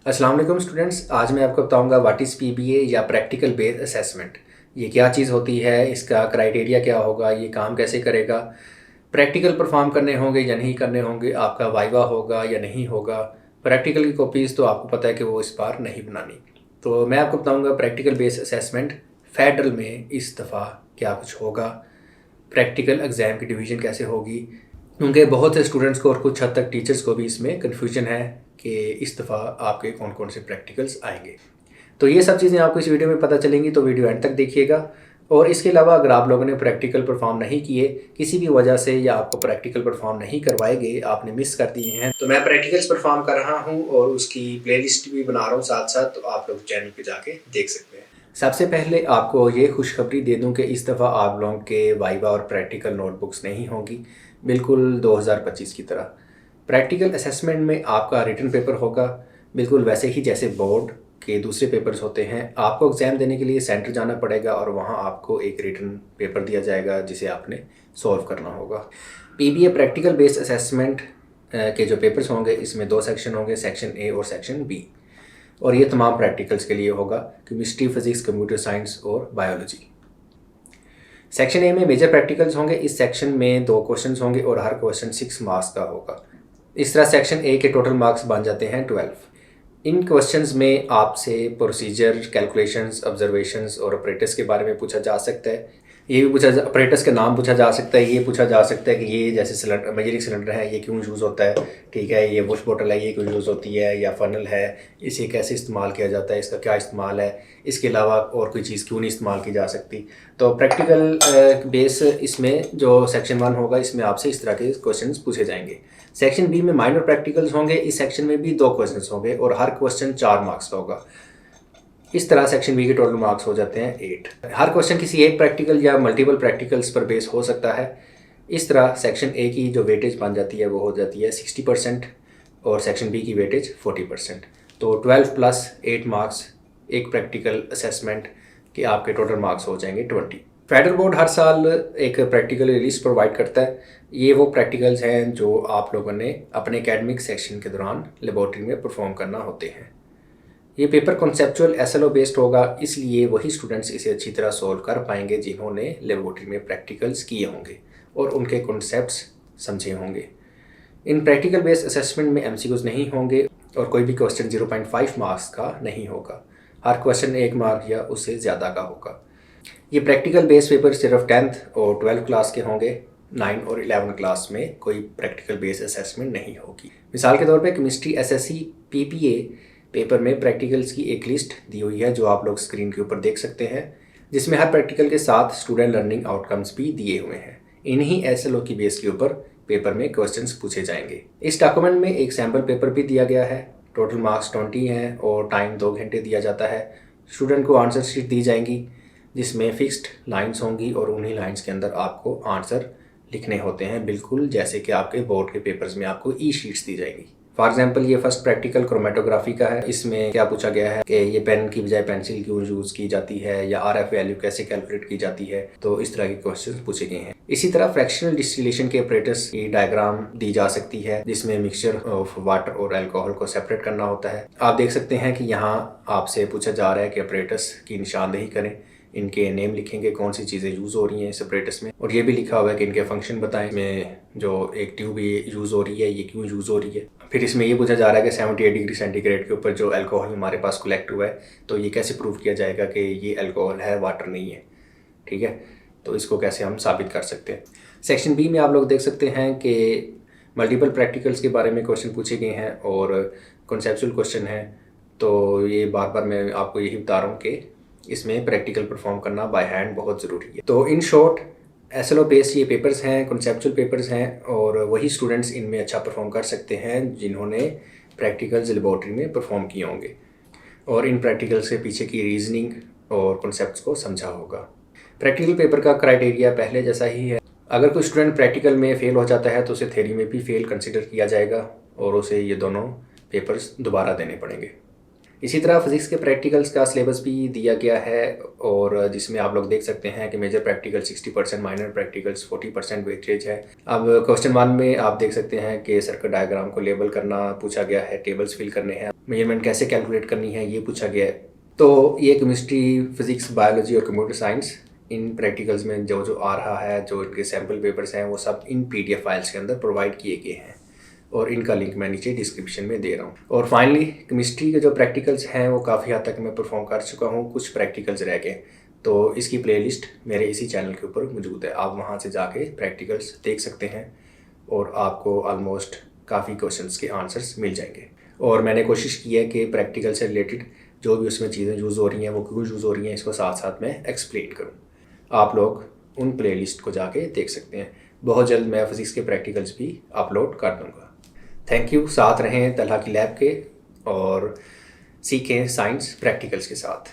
अस्सलाम वालेकुम स्टूडेंट्स। आज मैं आपको बताऊंगा व्हाट इज़ पीबीए या प्रैक्टिकल बेस्ड असेसमेंट। ये क्या चीज़ होती है, इसका क्राइटेरिया क्या होगा, ये काम कैसे करेगा, प्रैक्टिकल परफॉर्म करने होंगे या नहीं करने होंगे, आपका वाइवा होगा या नहीं होगा। प्रैक्टिकल की कॉपीज़ तो आपको पता है कि वो इस बार नहीं बनानी। तो मैं आपको बताऊँगा प्रैक्टिकल बेस्ड असेसमेंट फेडरल में इस दफ़ा क्या कुछ होगा, प्रैक्टिकल एग्ज़ाम की डिवीज़न कैसे होगी, क्योंकि बहुत से स्टूडेंट्स को और कुछ हद तक टीचर्स को भी इसमें कन्फ्यूजन है कि इस दफ़ा आपके कौन कौन से प्रैक्टिकल्स आएंगे। तो ये सब चीज़ें आपको इस वीडियो में पता चलेंगी, तो वीडियो एंड तक देखिएगा। और इसके अलावा अगर आप लोगों ने प्रैक्टिकल परफॉर्म नहीं किए किसी भी वजह से, या आपको प्रैक्टिकल परफॉर्म नहीं करवाए गए, आपने मिस कर दिए हैं, तो मैं प्रैक्टिकल्स परफॉर्म कर रहा हूँ और उसकी प्लेलिस्ट भी बना रहा हूँ साथ साथ, तो आप लोग चैनल पे जाके देख सकते हैं। सबसे पहले आपको ये खुशखबरी दे दूं कि इस दफ़ा आप लोगों के वाइवा और प्रैक्टिकल नोटबुक्स नहीं होंगी, बिल्कुल 2025 की तरह। प्रैक्टिकल असेसमेंट में आपका रिटन पेपर होगा, बिल्कुल वैसे ही जैसे बोर्ड के दूसरे पेपर्स होते हैं। आपको एग्ज़ाम देने के लिए सेंटर जाना पड़ेगा और वहाँ आपको एक रिटन पेपर दिया जाएगा जिसे आपने सॉल्व करना होगा। पीबीए प्रैक्टिकल बेस्ड असेसमेंट के जो पेपर्स होंगे, इसमें 2 सेक्शन होंगे, सेक्शन ए और सेक्शन बी। और ये तमाम प्रैक्टिकल्स के लिए होगा, केमिस्ट्री, फिजिक्स, कंप्यूटर साइंस और बायोलॉजी। सेक्शन ए में मेजर प्रैक्टिकल्स होंगे। इस सेक्शन में 2 क्वेश्चंस होंगे और हर क्वेश्चन 6 मार्क्स का होगा। इस तरह सेक्शन ए के टोटल मार्क्स बन जाते हैं 12। इन क्वेश्चंस में आपसे प्रोसीजर, कैलकुलेशंस, ऑब्जर्वेशंस और ऑपरेटर्स के बारे में पूछा जा सकता है। ये भी पूछा ऑपरेटर्स का नाम पूछा जा सकता है। ये पूछा जा सकता है कि ये जैसे सिलेंडर, मेजरिंग सिलेंडर है, ये क्यों यूज़ होता है, ठीक है, ये वॉश बॉटल है, ये क्यों यूज़ होती है, या फनल है, इसे कैसे इस्तेमाल किया जाता है, इसका क्या इस्तेमाल है, इसके अलावा और कोई चीज़ क्यों नहीं इस्तेमाल की जा सकती। तो प्रैक्टिकल बेस इसमें जो सेक्शन 1 होगा, इसमें आपसे इस तरह के क्वेश्चन पूछे जाएंगे। सेक्शन बी में माइनर प्रैक्टिकल्स होंगे। इस सेक्शन में भी 2 क्वेश्चंस होंगे और हर क्वेश्चन 4 मार्क्स का होगा। इस तरह सेक्शन बी के टोटल मार्क्स हो जाते हैं 8। हर क्वेश्चन किसी एक प्रैक्टिकल या मल्टीपल प्रैक्टिकल्स पर बेस हो सकता है। इस तरह सेक्शन ए की जो वेटेज बन जाती है वो हो जाती है 60% और सेक्शन बी की वेटेज 40%। तो 12 प्लस 8 मार्क्स एक प्रैक्टिकल असेसमेंट के आपके टोटल मार्क्स हो जाएंगे 20। फेडरल बोर्ड हर साल एक प्रैक्टिकल लिस्ट प्रोवाइड करता है। ये वो प्रैक्टिकल्स हैं जो आप लोगों ने अपने एकेडमिक सेक्शन के दौरान लेबॉर्ट्री में परफॉर्म करना होते हैं। ये पेपर कॉन्सेप्चुअल एसएलओ बेस्ड होगा, इसलिए वही स्टूडेंट्स इसे अच्छी तरह सॉल्व कर पाएंगे जिन्होंने लेबॉर्ट्री में प्रैक्टिकल्स किए होंगे और उनके कॉन्सेप्ट्स समझे होंगे। इन प्रैक्टिकल बेस्ड असेसमेंट में एमसीक्यूज नहीं होंगे और कोई भी क्वेश्चन 0.5 मार्क्स का नहीं होगा। हर क्वेश्चन 1 मार्क या उससे ज़्यादा का होगा। ये प्रैक्टिकल बेस्ड पेपर सिर्फ 10th और 12th क्लास के होंगे। 9 और 11 क्लास में कोई प्रैक्टिकल बेस्ड असेसमेंट नहीं होगी। मिसाल के तौर पे केमिस्ट्री एसएससी पीपीए पेपर में प्रैक्टिकल्स की एक लिस्ट दी हुई है जो आप लोग स्क्रीन के ऊपर देख सकते हैं, जिसमें हर प्रैक्टिकल के साथ स्टूडेंट लर्निंग आउटकम्स भी दिए हुए हैं। इन्हीं एसएलओ की बेस के ऊपर पेपर में क्वेश्चंस पूछे जाएंगे। इस डॉक्यूमेंट में एक सैम्पल पेपर भी दिया गया है। टोटल मार्क्स 20 हैं और टाइम 2 घंटे दिया जाता है। स्टूडेंट को आंसर शीट दी जाएंगी जिसमें फिक्स्ड लाइंस होंगी और उन्हीं लाइंस के अंदर आपको आंसर लिखने होते हैं, बिल्कुल जैसे कि आपके बोर्ड के पेपर्स में आपको ई शीट्स दी जाएगी। फॉर एग्जांपल ये फर्स्ट प्रैक्टिकल क्रोमेटोग्राफी का है। इसमें क्या पूछा गया है कि ये पेन की बजाय पेंसिल क्यों यूज़ की जाती है, या आरएफ वैल्यू कैसे कैलकुलेट की जाती है। तो इस तरह के क्वेश्चन पूछे गए हैं। इसी तरह फ्रैक्शनल डिस्टिलेशन के ऑपरेटर्स की डायग्राम दी जा सकती है जिसमें मिक्सचर ऑफ वाटर और अल्कोहल को सेपरेट करना होता है। आप देख सकते हैं कि यहाँ आपसे पूछा जा रहा है कि ऑपरेटर्स की निशानदेही करें, इनके नेम लिखेंगे, कौन सी चीज़ें यूज़ हो रही हैं सेपरेटर्स में, और ये भी लिखा हुआ है कि इनके फंक्शन बताएं। इसमें जो एक ट्यूब ये यूज़ हो रही है, ये क्यों यूज़ हो रही है। फिर इसमें ये पूछा जा रहा है कि 78 डिग्री सेंटीग्रेड के ऊपर जो अल्कोहल हमारे पास कलेक्ट हुआ है, तो ये कैसे प्रूव किया जाएगा कि ये अल्कोहल है, वाटर नहीं है, ठीक है। तो इसको कैसे हम साबित कर सकते हैं। सेक्शन बी में आप लोग देख सकते हैं कि मल्टीपल प्रैक्टिकल्स के बारे में क्वेश्चन पूछे गए हैं और कॉन्सेप्चुअल क्वेश्चन है। तो ये बार बार मैं आपको यही बता रहा हूँ कि इसमें प्रैक्टिकल परफॉर्म करना बाय हैंड बहुत ज़रूरी है। तो इन शॉर्ट एसएलओ बेस्ड ये पेपर्स हैं, कॉन्सेप्चुअल पेपर्स हैं, और वही स्टूडेंट्स इनमें अच्छा परफॉर्म कर सकते हैं जिन्होंने प्रैक्टिकल्स लेबॉर्ट्री में परफॉर्म किए होंगे और इन प्रैक्टिकल्स के पीछे की रीजनिंग और कॉन्सेप्ट्स को समझा होगा। प्रैक्टिकल पेपर का क्राइटेरिया पहले जैसा ही है। अगर कोई स्टूडेंट प्रैक्टिकल में फ़ेल हो जाता है तो उसे थ्योरी में भी फ़ेल कंसिडर किया जाएगा और उसे ये दोनों पेपर्स दोबारा देने पड़ेंगे। इसी तरह फिज़िक्स के प्रैक्टिकल्स का सिलेबस भी दिया गया है, और जिसमें आप लोग देख सकते हैं कि major practical 60%, minor practicals 40% weightage है। अब क्वेश्चन 1 में आप देख सकते हैं कि सर्किट डायग्राम को लेबल करना पूछा गया है, टेबल्स फिल करने हैं, मेजरमेंट कैसे कैलकुलेट करनी है ये पूछा गया है। तो ये केमिस्ट्री, फिज़िक्स, बायोलॉजी और कंप्यूटर साइंस इन प्रैक्टिकल्स में जो जो आ रहा है, जो इनके सैम्पल पेपर्स हैं, वो सब इन PDF फाइल्स के अंदर प्रोवाइड किए गए हैं, और इनका लिंक मैं नीचे डिस्क्रिप्शन में दे रहा हूँ। और फाइनली केमिस्ट्री के जो प्रैक्टिकल्स हैं वो काफ़ी हद तक मैं परफॉर्म कर चुका हूँ, कुछ प्रैक्टिकल्स रह गए, तो इसकी प्लेलिस्ट मेरे इसी चैनल के ऊपर मौजूद है। आप वहाँ से जाके प्रैक्टिकल्स देख सकते हैं और आपको ऑलमोस्ट काफ़ी क्वेश्चंस के आंसर्स मिल जाएंगे। और मैंने कोशिश की है कि प्रैक्टिकल से रिलेटेड जो भी उसमें चीज़ें यूज़ हो रही हैं, वो क्यों यूज़ हो रही हैं, इसको साथ साथ मैं एक्सप्लेन करूँ। आप लोग उन प्लेलिस्ट को जाके देख सकते हैं। बहुत जल्द मैं फिज़िक्स के प्रैक्टिकल्स भी अपलोड कर दूँगा। Thank you. साथ रहें तलहा की लैब के और सीखें साइंस प्रैक्टिकल्स के साथ।